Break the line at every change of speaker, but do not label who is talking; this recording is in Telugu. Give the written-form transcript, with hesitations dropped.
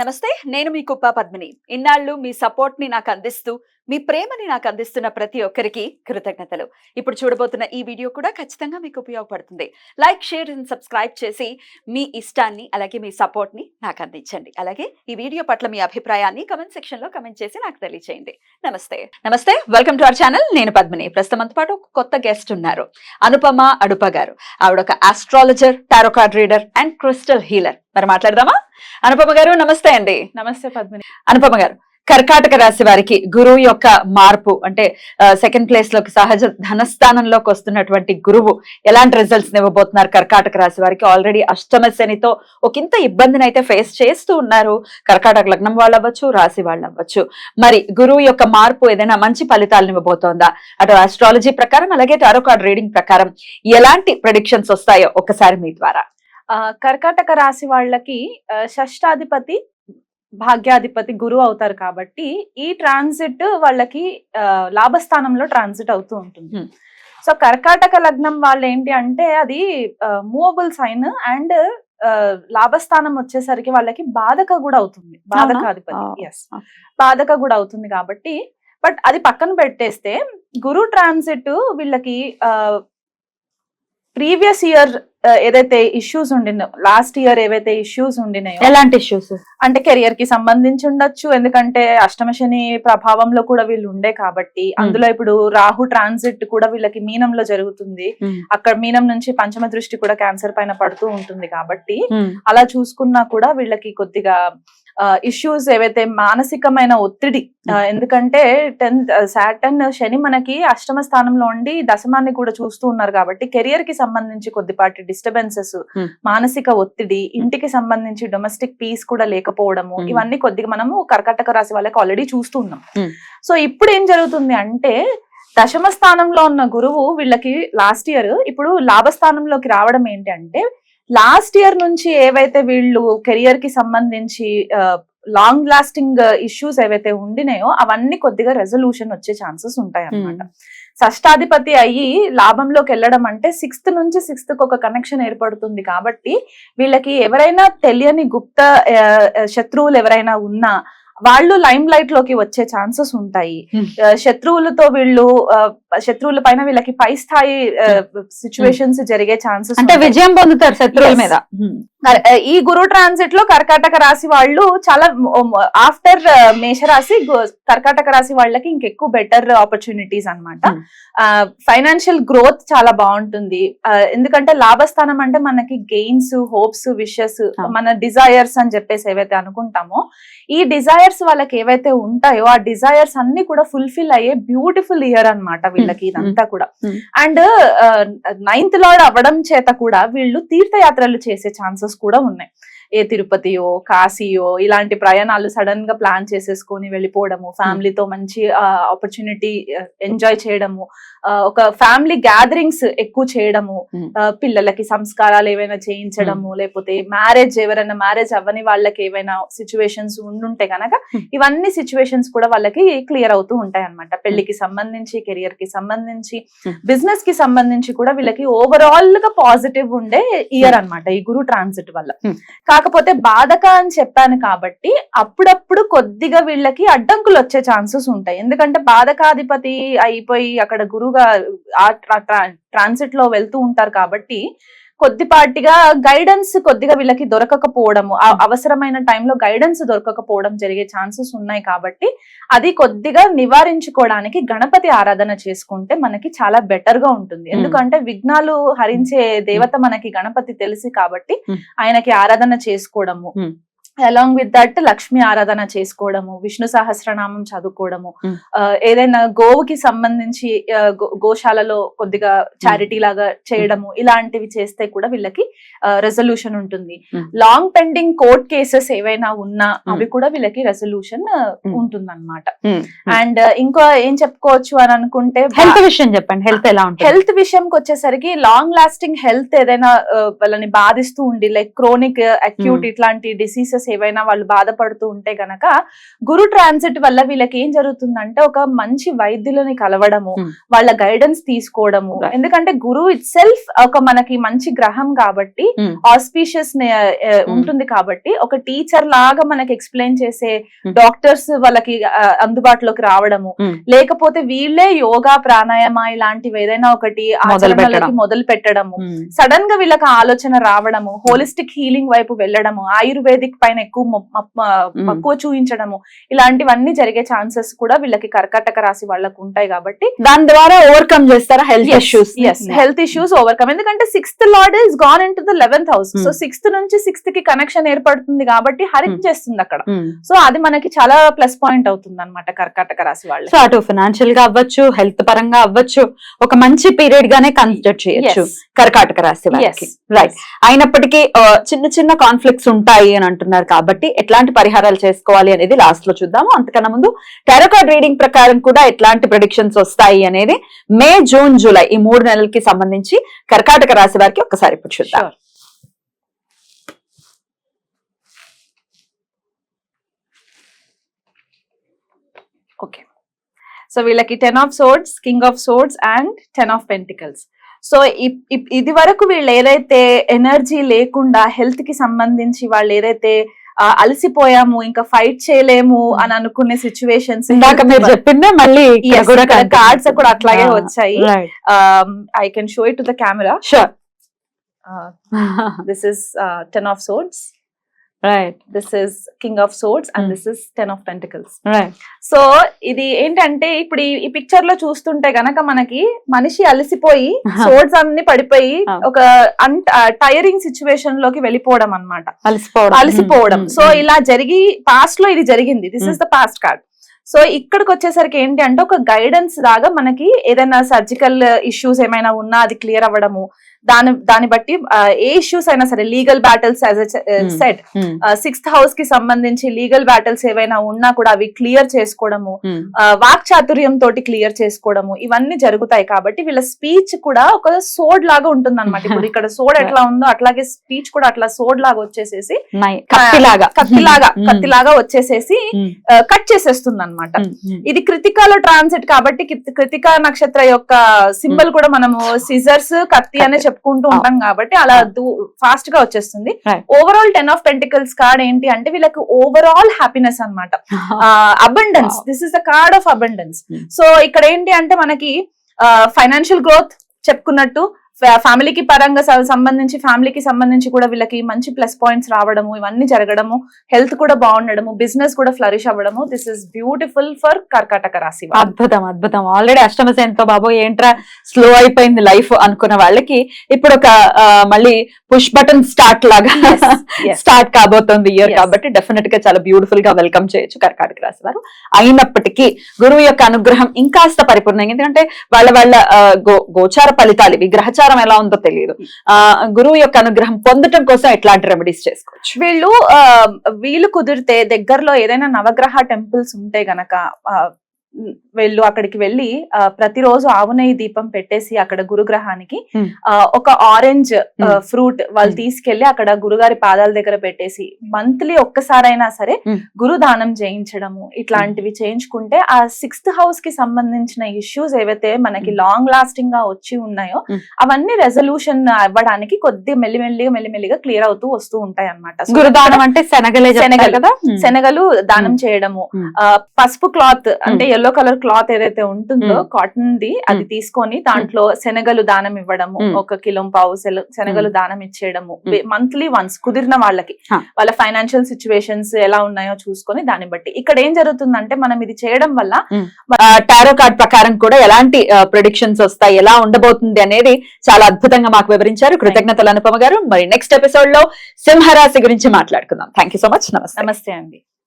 నమస్తే, నేను మీ కుప్ప పద్మిని. ఇన్నాళ్ళు మీ సపోర్ట్ ని నాకు అందిస్తూ, మీ ప్రేమని నాకు అందిస్తున్న ప్రతి ఒక్కరికి కృతజ్ఞతలు. ఇప్పుడు చూడబోతున్న ఈ వీడియో కూడా ఖచ్చితంగా మీకు ఉపయోగపడుతుంది. లైక్, షేర్ అండ్ సబ్స్క్రైబ్ చేసి మీ ఇష్టాన్ని అలాగే మీ సపోర్ట్ ని నాకు అందించండి. అలాగే ఈ వీడియో పట్ల మీ అభిప్రాయాన్ని కమెంట్ సెక్షన్ లో కమెంట్ చేసి నాకు తెలియజేయండి. నమస్తే, వెల్కమ్ టు అవర్ ఛానల్. నేను పద్మిని. ప్రస్తుతంతో పాటు ఒక కొత్త గెస్ట్ ఉన్నారు, అనుపమ అడుప గారు. ఆవిడ ఒక astrologer, tarot card reader and crystal healer. మరి మాట్లాడదామా? అనుపమ గారు నమస్తే అండి.
నమస్తే పద్మిని.
అనుపమ గారు, కర్కాటక రాశి వారికి గురువు యొక్క మార్పు అంటే సెకండ్ ప్లేస్ లోకి సహజ ధనస్థానంలోకి వస్తున్నటువంటి గురువు ఎలాంటి రిజల్ట్స్ ఇవ్వబోతున్నారు కర్కాటక రాశి వారికి? ఆల్రెడీ అష్టమ శనితో ఒకంత ఇబ్బందిని అయితే ఫేస్ చేస్తూ ఉన్నారు కర్కాటక లగ్నం వాళ్ళు అవ్వచ్చు, రాశి వాళ్ళు అవ్వచ్చు. మరి గురువు యొక్క మార్పు ఏదైనా మంచి ఫలితాలను ఇవ్వబోతోందా? అటు ఆస్ట్రాలజీ ప్రకారం అలాగే టారో కార్డ్ రీడింగ్ ప్రకారం ఎలాంటి ప్రెడిక్షన్స్ వస్తాయో ఒక్కసారి మీ ద్వారా.
కర్కాటక రాశి వాళ్ళకి షష్టాధిపతి భాగ్యాధిపతి గురువు అవుతారు కాబట్టి ఈ ట్రాన్సిట్ వాళ్ళకి లాభస్థానంలో ట్రాన్సిట్ అవుతూ ఉంటుంది. సో కర్కాటక లగ్నం వాళ్ళు ఏంటి అంటే అది మూవబుల్ సైన్ అండ్ లాభస్థానం వచ్చేసరికి వాళ్ళకి బాధక కూడా అవుతుంది. బాధకాధిపతి బాధక కూడా అవుతుంది కాబట్టి, బట్ అది పక్కన పెట్టేస్తే గురు ట్రాన్సిట్ వీళ్ళకి ప్రీవియస్ ఇయర్ ఏదైతే ఇష్యూస్ ఉండినాయో, లాస్ట్ ఇయర్ ఏవైతే ఇష్యూస్ ఉండినాయో,
ఎలాంటి ఇష్యూస్
అంటే కెరియర్ కి సంబంధించి ఉండొచ్చు, ఎందుకంటే అష్టమ శని ప్రభావంలో కూడా వీళ్ళు ఉండే కాబట్టి. అందులో ఇప్పుడు రాహు ట్రాన్సిట్ కూడా వీళ్ళకి మీనంలో జరుగుతుంది. అక్కడ మీనం నుంచి పంచమ దృష్టి కూడా క్యాన్సర్ పైన పడుతూ ఉంటుంది కాబట్టి అలా చూసుకున్నా కూడా వీళ్ళకి కొద్దిగా ఇష్యూస్ ఏవైతే మానసికమైన ఒత్తిడి, ఎందుకంటే సాటర్న్ శని మనకి అష్టమ స్థానంలో ఉండి దశమాన్ని కూడా చూస్తూ ఉన్నారు కాబట్టి కెరియర్ కి సంబంధించి కొద్దిపాటి డిస్టర్బెన్సెస్, మానసిక ఒత్తిడి, ఇంటికి సంబంధించి డొమెస్టిక్ పీస్ కూడా లేకపోవడము, ఇవన్నీ కొద్దిగా మనము కర్కాటక రాశి వాళ్ళకి ఆల్రెడీ చూస్తూ ఉన్నాం. సో ఇప్పుడు ఏం జరుగుతుంది అంటే దశమ స్థానంలో ఉన్న గురువు వీళ్ళకి లాస్ట్ ఇయర్ ఇప్పుడు లాభస్థానంలోకి రావడం ఏంటి అంటే, లాస్ట్ ఇయర్ నుంచి ఏవైతే వీళ్ళు కెరియర్ కి సంబంధించి లాంగ్ లాస్టింగ్ ఇష్యూస్ ఏవైతే ఉండినాయో అవన్నీ కొద్దిగా రెజల్యూషన్ వచ్చే ఛాన్సెస్ ఉంటాయి అన్నమాట. షష్టాధిపతి అయ్యి లాభంలోకి వెళ్ళడం అంటే సిక్స్త్ నుంచి సిక్స్త్ కి ఒక కనెక్షన్ ఏర్పడుతుంది కాబట్టి వీళ్ళకి ఎవరైనా తెలియని గుప్త శత్రువులు ఎవరైనా ఉన్నా వాళ్ళు లైమ్ లైట్ లోకి వచ్చే ఛాన్సెస్ ఉంటాయి. శత్రువులతో శత్రువుల పైన వీళ్ళకి పై స్థాయి సిచ్యువేషన్స్ జరిగే ఛాన్సెస్,
అంటే విజయం పొందుతారు శత్రువుల మీద.
ఈ గురు ట్రాన్సిట్ లో కర్కాటక రాశి వాళ్ళు చాలా ఆఫ్టర్ మేషరాశి కర్కాటక రాశి వాళ్ళకి ఇంకెక్కువ బెటర్ ఆపర్చునిటీస్ అన్నమాట. ఫైనాన్షియల్ గ్రోత్ చాలా బాగుంటుంది, ఎందుకంటే లాభస్థానం అంటే మనకి గెయిన్స్, హోప్స్, విషెస్, మన డిజైర్స్ అని చెప్పేసి ఏవైతే అనుకుంటామో ఈ డిజైర్స్ వాళ్ళకి ఏవైతే ఉంటాయో ఆ డిజైర్స్ అన్ని కూడా ఫుల్ఫిల్ అయ్యే బ్యూటిఫుల్ ఇయర్ అన్నమాట వీళ్ళకి ఇదంతా కూడా. అండ్ 9th లార్డ్ అవ్వడం చేత కూడా వీళ్ళు తీర్థయాత్రలు చేసే ఛాన్సెస్ కూడా ఉన్నాయి. ఏ తిరుపతియో, కాశీయో ఇలాంటి ప్రయాణాలు సడన్ గా ప్లాన్ చేసేసుకొని వెళ్ళిపోవడము, ఫ్యామిలీతో మంచి ఆపర్చునిటీ ఎంజాయ్ చేయడము, ఒక ఫ్యామిలీ గ్యాదరింగ్స్ ఎక్కువ చేయడము, పిల్లలకి సంస్కారాలు ఏవైనా చేయించడము, లేకపోతే ఎవరైనా మ్యారేజ్ అవ్వని వాళ్ళకి ఏవైనా సిచ్యువేషన్స్ ఉండుంటే కనుక ఇవన్నీ సిచ్యువేషన్స్ కూడా వాళ్ళకి క్లియర్ అవుతూ ఉంటాయి అన్నమాట. పెళ్లికి సంబంధించి, కెరియర్ కి సంబంధించి, బిజినెస్ కి సంబంధించి కూడా వీళ్ళకి ఓవరాల్ గా పాజిటివ్ ఉండే ఇయర్ అన్నమాట ఈ గురు ట్రాన్సిట్ వల్ల. కాకపోతే బాధక అని చెప్పాను కాబట్టి అప్పుడప్పుడు కొద్దిగా వీళ్ళకి అడ్డంకులు వచ్చే ఛాన్సెస్ ఉంటాయి, ఎందుకంటే బాధకాధిపతి అయిపోయి అక్కడ గురువుగా ట్రాన్సిట్ లో వెళ్తూ ఉంటారు కాబట్టి కొద్దిపాటిగా గైడెన్స్ కొద్దిగా వీళ్ళకి దొరకకపోవడము, అవసరమైన టైంలో గైడెన్స్ దొరకకపోవడం జరిగే ఛాన్సెస్ ఉన్నాయి కాబట్టి అది కొద్దిగా నివారించుకోవడానికి గణపతి ఆరాధన చేసుకుంటే మనకి చాలా బెటర్ గా ఉంటుంది. ఎందుకంటే విఘ్నాలు హరించే దేవత మనకి గణపతి తెలిసి కాబట్టి ఆయనకి ఆరాధన చేసుకోవడము, అలాంగ్ విత్ దట్ లక్ష్మీ ఆరాధన చేసుకోవడము, విష్ణు సహస్రనామం చదువుకోవడము, ఏదైనా గోవుకి సంబంధించి గోశాలలో కొద్దిగా చారిటీ లాగా చేయడము, ఇలాంటివి చేస్తే కూడా వీళ్ళకి రెజల్యూషన్ ఉంటుంది. లాంగ్ పెండింగ్ కోర్ట్ కేసెస్ ఏవైనా ఉన్నా అవి కూడా వీళ్ళకి రెజల్యూషన్ ఉంటుంది అన్నమాట. అండ్ ఇంకో ఏం చెప్పుకోవచ్చు అని అనుకుంటే
హెల్త్ విషయం చెప్పండి. హెల్త్ ఎలా ఉంటుంది?
హెల్త్ విషయంకి వచ్చేసరికి లాంగ్ లాస్టింగ్ హెల్త్ ఏదైనా వాళ్ళని బాధిస్తూ ఉండి, లైక్ క్రోనిక్, అక్యూట్ ఇట్లాంటి డిసీజెస్ ఇష్యూసెస్ ఏవైనా వాళ్ళు బాధపడుతూ ఉంటే గనక గురు ట్రాన్సిట్ వల్ల వీళ్ళకి ఏం జరుగుతుందంటే ఒక మంచి వైద్యులని కలవడము, వాళ్ళ గైడెన్స్ తీసుకోవడము. ఎందుకంటే గురువు ఇట్ సెల్ఫ్ ఒక మనకి మంచి గ్రహం కాబట్టి ఆస్పీషియస్ ఉంటుంది కాబట్టి ఒక టీచర్ లాగా మనకి ఎక్స్ప్లెయిన్ చేసే డాక్టర్స్ వాళ్ళకి అందుబాటులోకి రావడము, లేకపోతే వీళ్ళే యోగా ప్రాణాయామ ఇలాంటివి ఏదైనా ఒకటి ఆచరణలకి మొదలు పెట్టడము, సడన్ గా వీళ్ళకి ఆలోచన రావడము, హోలిస్టిక్ హీలింగ్ వైపు వెళ్ళడము, ఆయుర్వేదిక్ పైన ఎక్కువ మక్కువ చూపించడము, ఇలాంటివన్నీ జరిగే ఛాన్సెస్ కూడా వీళ్ళకి కర్కాటక రాశి వాళ్ళకు ఉంటాయి. కాబట్టి
దాని ద్వారా ఓవర్కమ్ చేస్తారా
హెల్త్ ఇష్యూస్ ఓవర్కమ్. ఎందుకంటే 6th lord is gone in to the 11th house. So 6th నుంచి 6th కి కనెక్షన్ ఏర్పడుతుంది కాబట్టి హరిక్ చేస్తుంది అక్కడ. సో అది మనకి చాలా ప్లస్ పాయింట్ అవుతుంది అనమాట కర్కాటక రాశి వాళ్ళు.
సో అటు ఫైనాన్షియల్ గా అవ్వచ్చు, హెల్త్ పరంగా అవ్వచ్చు, ఒక మంచి పీరియడ్ గానే కన్సిడర్ చేయొచ్చు కర్కాటక రాశి వాళ్ళకి. రైట్. అయినప్పటికీ చిన్న చిన్న కాన్ఫ్లిక్ట్స్ ఉంటాయి అని అంటున్నారు కాబట్టి ఎట్లాంటి పరిహారాలు చేసుకోవాలి అనేది లాస్ట్ లో చూద్దాము. అంతకన్నా ముందు టారో కార్డ్ రీడింగ్ ప్రకారం కూడా ఎట్లాంటి ప్రెడిక్షన్స్ వస్తాయి అనేది మే, జూన్, జూలై ఈ 3 నెలలకి సంబంధించి కర్కాటక రాశి వారికి ఒక్కసారి ఇప్పుడు చూద్దాం.
ఓకే, సో వీళ్ళకి 10 of swords, king of swords and 10 of pentacles. So ఇది వరకు వీళ్ళు ఏదైతే ఎనర్జీ లేకుండా హెల్త్ కి సంబంధించి వాళ్ళు ఏదైతే అలసిపోయాము ఇంకా ఫైట్ చేయలేము అని అనుకునే సిచ్యువేషన్స్
చెప్పిందే మళ్ళీ
కార్డ్స్ కూడా అట్లాగే వచ్చాయి. I can show it to the camera.
Sure.
This is 10 of swords.
Right.
This is king of swords and this is 10 of pentacles.
Right.
So ఇది ఏంటంటే ఇప్పుడు ఈ పిక్చర్ లో చూస్తుంటే గనక మనకి మనిషి అలసిపోయి సోర్డ్స్ అన్ని పడిపోయి ఒక టైరింగ్ సిచ్యువేషన్ లోకి వెళ్ళిపోవడం అన్నమాట. అలసిపోవడం. సో ఇలా జరిగి పాస్ట్ లో ఇది జరిగింది. This is the past card. So ఇక్కడికి వచ్చేసరికి ఏంటి అంటే ఒక గైడెన్స్ లాగా మనకి ఏదైనా సర్జికల్ ఇష్యూస్ ఏమైనా ఉన్నా అది క్లియర్ అవ్వడము, దాన్ని బట్టి ఏ ఇష్యూస్ అయినా సరే legal battles as said 6th house కి సంబంధించి లీగల్ బ్యాటిల్స్ ఏవైనా ఉన్నా కూడా అవి క్లియర్ చేసుకోవడము, వాక్చాతుర్యం తోటి క్లియర్ చేసుకోవడము, ఇవన్నీ జరుగుతాయి. కాబట్టి వీళ్ళ స్పీచ్ కూడా ఒక సోడ్ లాగా ఉంటుంది అనమాట. ఇప్పుడు ఇక్కడ సోడ్ ఎట్లా ఉందో అట్లాగే స్పీచ్ కూడా అట్లా సోడ్ లాగా వచ్చేసేసి కత్తిలాగా వచ్చేసేసి కట్ చేసేస్తుంది అనమాట. ఇది కృతికాలో ట్రాన్సిట్ కాబట్టి కృతికా నక్షత్ర యొక్క సింబల్ కూడా మనము సిజర్స్, కత్తి అనే చెప్పుకుంటూ ఉంటాం కాబట్టి అలా ఫాస్ట్ గా వచ్చేస్తుంది. ఓవరాల్ 10 of pentacles కార్డ్ ఏంటి అంటే వీళ్ళకి ఓవరాల్ హ్యాపీనెస్ అన్నమాట, abundance. This is the card of abundance. So ఇక్కడ ఏంటి అంటే మనకి ఫైనాన్షియల్ గ్రోత్ చెప్పుకున్నట్టు, ఫ్యామిలీకి పరంగా ఫ్యామిలీకి సంబంధించి కూడా వీళ్ళకి మంచి ప్లస్ పాయింట్స్ రావడము, ఇవన్నీ జరగడము, హెల్త్ కూడా బాగుండడము, బిజినెస్ కూడా ఫ్లరిష్ అవ్వడము. దిస్ ఇస్ బ్యూటిఫుల్ ఫర్ కర్కాటక రాశి.
అద్భుతం, అద్భుతం. ఆల్రెడీ అష్టమశనితో బాబు ఏంట్రా స్లో అయిపోయింది లైఫ్ అనుకున్న వాళ్ళకి ఇప్పుడు ఒక మళ్ళీ పుష్ బటన్ స్టార్ట్ లాగా స్టార్ట్ కాబోతుంది ఇయర్. కాబట్టి డెఫినెట్ గా చాలా బ్యూటిఫుల్ గా వెల్కమ్ చేయొచ్చు కర్కాటక రాశి వారు. అయినప్పటికీ గురువు యొక్క అనుగ్రహం ఇంకాస్త పరిపూర్ణంగా, ఎందుకంటే వాళ్ళ గోచార ఫలితాలు ఇవి, గ్రహచారం ఎలా ఉందో తెలియదు. గురువు యొక్క అనుగ్రహం పొందటం కోసం ఎట్లాంటి రెమెడీస్ చేసుకోవచ్చు?
వీళ్ళు కుదిరితే దగ్గరలో ఏదైనా నవగ్రహ టెంపుల్స్ ఉంటే గనక అక్కడికి వెళ్ళి ప్రతిరోజు ఆవు నెయ్యి దీపం పెట్టేసి అక్కడ గురుగ్రహానికి ఒక ఆరెంజ్ ఫ్రూట్ వాళ్ళు తీసుకెళ్లి అక్కడ గురుగారి పాదాల దగ్గర పెట్టేసి మంత్లీ ఒక్కసారైనా సరే గురు దానం చేయించడము, ఇట్లాంటివి చేయించుకుంటే ఆ 6th హౌస్ కి సంబంధించిన ఇష్యూస్ ఏవైతే మనకి లాంగ్ లాస్టింగ్ గా వచ్చి ఉన్నాయో అవన్నీ రెజల్యూషన్ అవ్వడానికి మెల్లిమెల్లిగా క్లియర్ అవుతూ వస్తూ ఉంటాయి అన్నమాట.
గురుదానం అంటే
శనగలు దానం చేయడము, పసుపు క్లాత్ అంటే ఎల్లో కలర్ క్లాత్ ఏదైతే ఉంటుందో కాటన్ ది అది తీసుకొని దాంట్లో శనగలు దానం ఇవ్వడము, 1 కిలో పావు శనగలు దానం ఇచ్చేయడము మంత్లీ వన్స్ కుదిరిన వాళ్ళకి, వాళ్ళ ఫైనాన్షియల్ సిచ్యువేషన్స్ ఎలా ఉన్నాయో చూసుకొని దాన్ని బట్టి. ఇక్కడ ఏం జరుగుతుందంటే మనం ఇది చేయడం వల్ల
టారో కార్డ్ ప్రకారం కూడా ఎలాంటి ప్రెడిక్షన్స్ వస్తాయి, ఎలా ఉండబోతుంది అనేది చాలా అద్భుతంగా మాకు వివరించారు. కృతజ్ఞతలు అనుపమ గారు. మరి నెక్స్ట్ ఎపిసోడ్ లో సింహరాశి గురించి మాట్లాడుకుందాం. Thank you so much.
నమస్తే అండి.